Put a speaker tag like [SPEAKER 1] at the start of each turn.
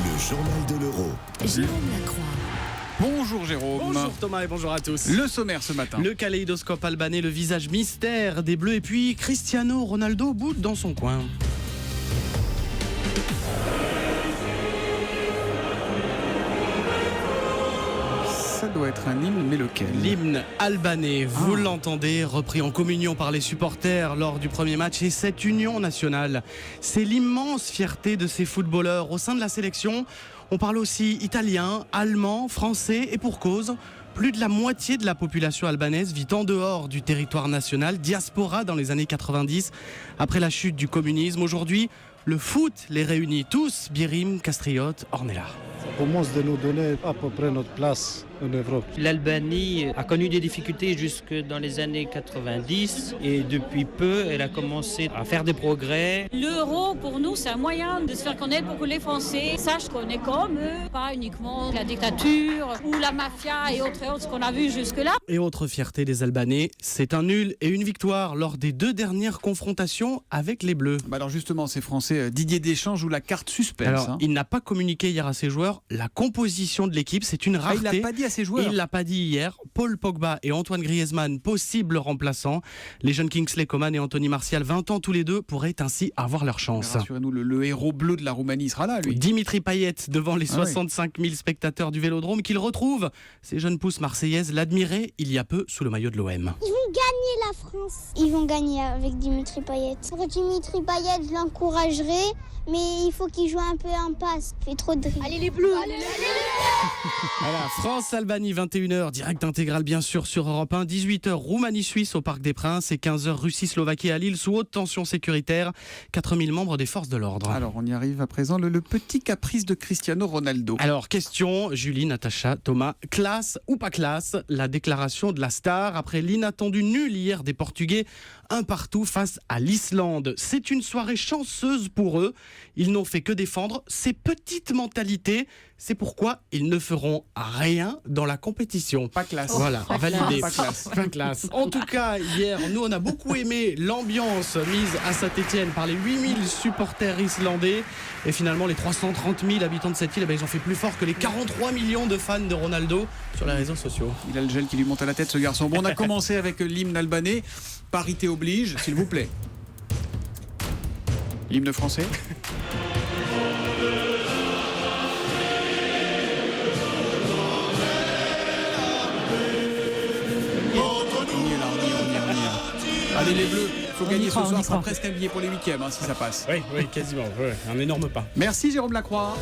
[SPEAKER 1] Le journal de l'Euro.
[SPEAKER 2] Jérôme Lacroix.
[SPEAKER 3] Bonjour Jérôme.
[SPEAKER 4] Bonjour Thomas et bonjour à tous.
[SPEAKER 3] Le sommaire ce matin.
[SPEAKER 4] Le kaléidoscope albanais, le visage mystère des Bleus et puis Cristiano Ronaldo boude dans son coin.
[SPEAKER 3] Ça doit être un hymne, mais lequel?
[SPEAKER 4] L'hymne albanais, vous l'entendez, repris en communion par les supporters lors du premier match. Et cette union nationale, c'est l'immense fierté de ces footballeurs au sein de la sélection. On parle aussi italien, allemand, français et pour cause. Plus de la moitié de la population albanaise vit en dehors du territoire national, diaspora dans les années 90, après la chute du communisme. Aujourd'hui, le foot les réunit tous, Birim, Castriote, Ornella.
[SPEAKER 5] Ça commence de nous donner à peu près notre place en Europe.
[SPEAKER 6] L'Albanie a connu des difficultés jusque dans les années 90 et depuis peu, elle a commencé à faire des progrès.
[SPEAKER 7] L'euro, pour nous, c'est un moyen de se faire connaître pour que les Français sachent qu'on est comme eux, pas uniquement la dictature ou la mafia et autres ce qu'on a vu jusque-là.
[SPEAKER 4] Et autre fierté des Albanais, c'est un nul et une victoire lors des deux dernières confrontations avec les Bleus.
[SPEAKER 3] Alors justement, ces Français, Didier Deschamps joue la carte suspense.
[SPEAKER 4] Alors, il n'a pas communiqué hier à ses joueurs la composition de l'équipe, c'est une rareté.
[SPEAKER 3] Il l'a pas dit à ses joueurs.
[SPEAKER 4] Il l'a pas dit hier. Paul Pogba et Antoine Griezmann, possibles remplaçants. Les jeunes Kingsley Coman et Anthony Martial, 20 ans tous les deux, pourraient ainsi avoir leur chance.
[SPEAKER 3] Rassurez-nous, le héros bleu de la Roumanie sera là, lui.
[SPEAKER 4] Dimitri Payet devant les 65 000 spectateurs du Vélodrome qu'il retrouve. Ces jeunes pousses marseillaises l'admiraient il y a peu sous le maillot de l'OM.
[SPEAKER 8] Ils vont gagner la France. Ils vont gagner avec Dimitri Payet. Pour Dimitri Payet, je l'encouragerai, mais il faut qu'il joue un peu en passe. Il fait trop de dribble.
[SPEAKER 7] Allez les Bleus,
[SPEAKER 4] Voilà, France-Albanie, 21h, direct intégral bien sûr sur Europe 1, 18h, Roumanie-Suisse au Parc des Princes et 15h, Russie-Slovaquie à Lille sous haute tension sécuritaire, 4000 membres des forces de l'ordre.
[SPEAKER 3] Alors on y arrive à présent, le petit caprice de Cristiano Ronaldo.
[SPEAKER 4] Alors question, Julie, Natacha, Thomas, classe ou pas classe? La déclaration de la star après l'inattendu nul hier des Portugais, un partout face à l'Islande. C'est une soirée chanceuse pour eux, ils n'ont fait que défendre ces petites mentalités. C'est pourquoi ils ne feront rien dans la compétition.
[SPEAKER 3] Pas classe.
[SPEAKER 4] Voilà, validé.
[SPEAKER 3] Pas classe.
[SPEAKER 4] Pas classe. En tout cas, hier, nous, on a beaucoup aimé l'ambiance mise à Saint-Étienne par les 8000 supporters islandais. Et finalement, les 330 000 habitants de cette île, ils ont fait plus fort que les 43 millions de fans de Ronaldo sur les réseaux sociaux.
[SPEAKER 3] Il a le gel qui lui monte à la tête, ce garçon. Bon, on a commencé avec l'hymne albanais. Parité oblige, s'il vous plaît. L'hymne français. Allez les Bleus, il faut gagner ce soir, on sera presque habillé pour les huitièmes si ça passe.
[SPEAKER 4] Oui, quasiment. Un énorme pas.
[SPEAKER 3] Merci Jérôme Lacroix.